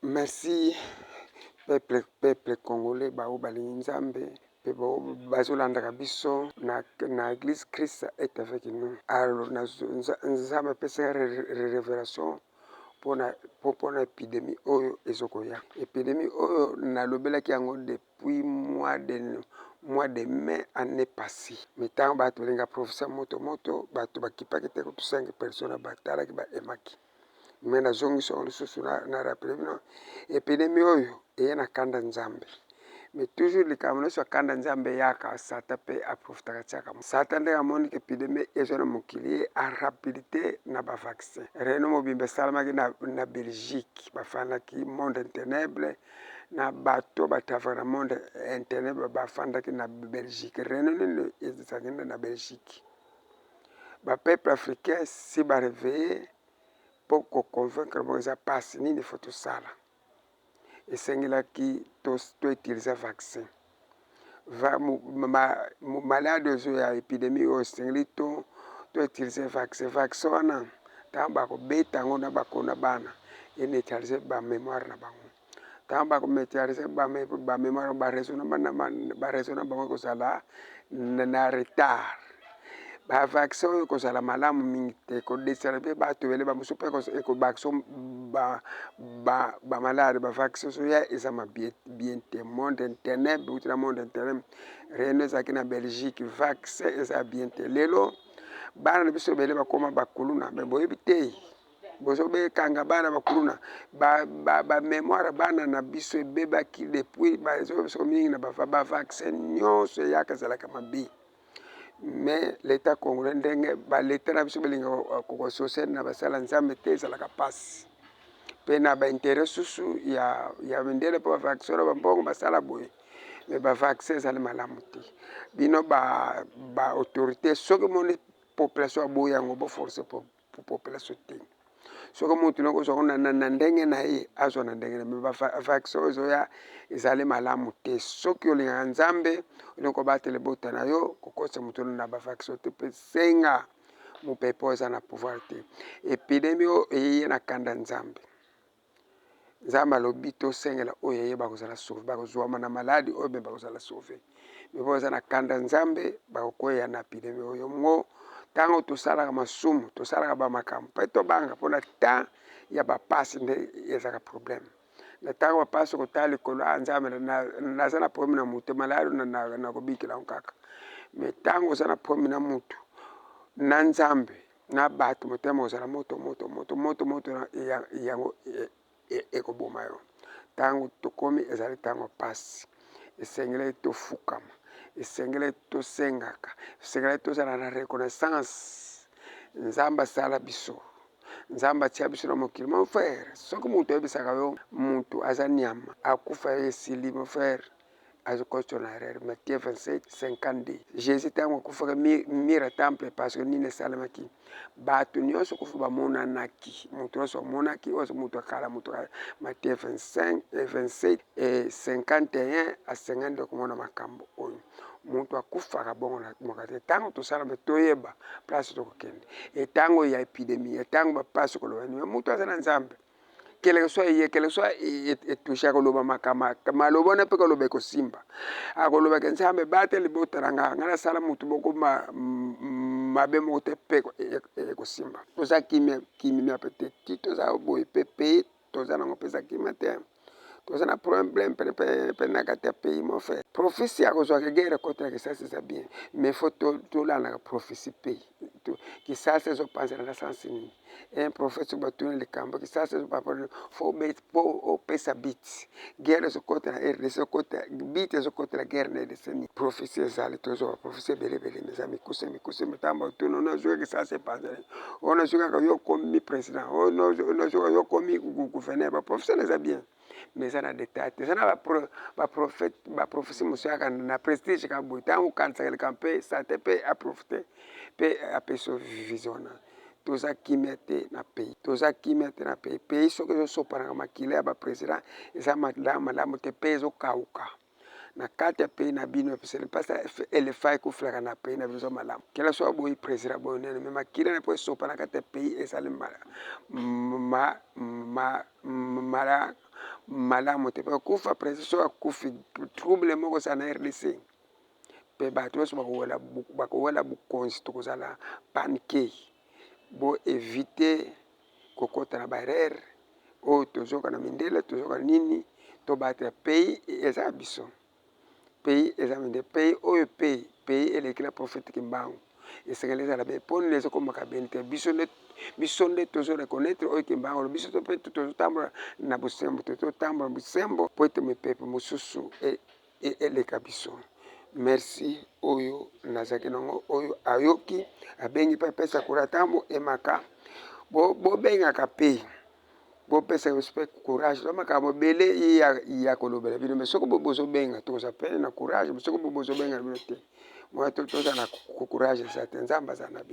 Merci peuple congolais bao balingi nzambe pe bao bazolandaka biso na église Christ est avec nous. Alors nzambe apesaka révélation mpona épidémie oyo ezokoya. Épidémie oyo nalobelaki yango depuis mois de mai année passée. Mais ntango bato balinga profesa moto bato bakipaki te kutu 5 personnes batalaki baemaki. Me nazongisa yango lisusu na rappele bino epidemi oyo eya na kanda nzambe. Mais toujours likambo nyonso ya kanda nzambe eyaka satan mpe aprofitaka tiaka satan nde amoni epidemi ezo na mokili ye en rapidité na bavaccin. Reno mobimba esalamaki na Belgique bafandaki monde inteneble na bato batravaka na monde inteneble bafandaki na Belgique. Reno nini ezalaki na Belgique. Bapeuple africain si baréveille pour convaincre bango eza mpasi nini fo tosala. Esengelaki toutilize vaccin. Malade oyo ya épidémie oyo esengeli toutilize vaccin. Vaccin wana ntango bakobeta yango na bakona bana eneutralize bamémoire na bango. Ntango bakoneutralize bamémoire bareso na bango ekozala na retard. Bavaccin oyo ekozala malamu mingi te ekodesala mpe bato ebele bamosusu mpe ekobakisa bamalade. Bavaccin oyo ya eza mabien te monde internet bouti na monde internet reno ezalaki na Belgique vaccin eza bien te. Lelo bana na biso ebele bakóma bakuluna me boyebi te bozo bekanga bana bakuluna bamémoire bana na biso ebebaki depuis bazo biso mingi na bavaccin nyonso eyaka ezalaka mabe. Mais l'état congolais ndenge baleta na biso belinga kokososiale na basala nzambe te ezalaka mpasi mpe na baintere susu ya mindele mpo bavaccin na bambongo basala boye. Me bavaccin ezali malamu te. Bino baautorité soki moni population aboyi yango boforce population te. Soki mutu noko ozwa na ndenge na ye azwa na ndenge na me bavaccin oyo ezoya ezali malamu te. Soki olingaka nzambe olingi kobatela ebota na yo kokosa mutu na bavaccin te mpe senga mopepe oyo eza na pouvoir te. Epidemi oyo eyeye na kanda nzambe. Nzambe alobi tosengela oyo eyeba kozala sauve bakozwama na maladi oyo mpe bakozala sauve. Me po eza na kanda nzambe bakokoya na epidemi oyo ngo ntango tosalaka masumu tosalaka bamakambo mpe tobanga mpona temps ya bapasi nde ezalaka problème. Na ntango bapasi kotala likolo nzambe naza na problème na mutu maladi na kobikela ngo kaka. Me ntango oza na problème na mutu na nzambe na bato motema ozala moto yango ekoboma yo. Ntango tokomi ezali ntango pasi esengeli tofukama esengeli tosengaka esengeli tozala na reconnaissance. Nzambe asala biso nzambe atia biso na mokili. Mon frère soki mutu ayebisaka yo mutu aza nyama akufa esili mon frère azokotso na erreur. Matthieu 27:52 Jésus ntango akufaka mira temple parce que nini esalamaki bato nyonso kufa bamonanaki mutu nyonso amonaki oyo mutu akala mutu Matthieu 27:51 à 52 komona makambo oyo mutu akufaka bongo na moka te. Ntango tosalama toyeba place tokokende etango ya epidemie etango bapasi koloba nini mutu aza na nzambe keleke soit etushe akoloba maloba na mpe koloba ekosimba akolobaka nzambe bate libota na nga nasala mutu moko mabe moko te mpe ekosimba. Toza kimia pete ti toza boye pepe toza nango mpeza kimia te toza na problème mpe na kati ya pays mon frère. Prophétie akozwaka guerre contre kisasi eza bien mais faut tolandaka prophétie mpe kisasi ezopanzela na sansi nini. Un prophète batuni likambo kisasi ezopapana fo opesa bit guerre ezokota na RDC ezokota bit ezokota na guerre na RDC ni prophétie ezali tozwa prophétie ebelebele eza mikuse mitambo batuni onazuka kisasi epanzela onazukaka yo komi président onazuka yo komi gouverneur baprophétie eza bien mais eza na détail te eza na baprophétie mosusu yaka na prestige kaka boye ntango okanisaka likambo mpe sante mpe aprofite mpe apesa vision na toza kimia te na pays toza kimia te na pays soki ezosopanaka makila ya baprésident eza malamu te mpe ezokauka na kati ya pays na bino epeseli mpasi elefa ekufulaka na pays na bino ezo malamu kila so boyi président boyi nene me makila na mpo esopa na kati ya pays ezali malamu te mpe kufa presque so akufi trouble moko eza na RDC mpe bato nyonso bakowela bokonzi tokozala panike boevite kokɔta na barere oyo tozoka na mindele tozoka nini tobatela pays eza biso pays eza mindele pays oyo pays eleki na prophète Kimbangu esengeli ezala be mpo nini ezokomaka beni te biso nde tozoreconnaître oyo Kimbangu biso mpe tozotambola na bosembo tozotambola bosembo mpo ete mipepe mosusu eleka biso. Merci oyo nazalaki nango oyo ayoki abengi mpe apesa kura ntambo emaka bobengaka mpe bopesa mpe courage to makambo ebele ya kolobela bino me soki bozobenga tokozala pene na courage soki bozobenga na bino te mwa toza na courage eza te nzambe aza na bino.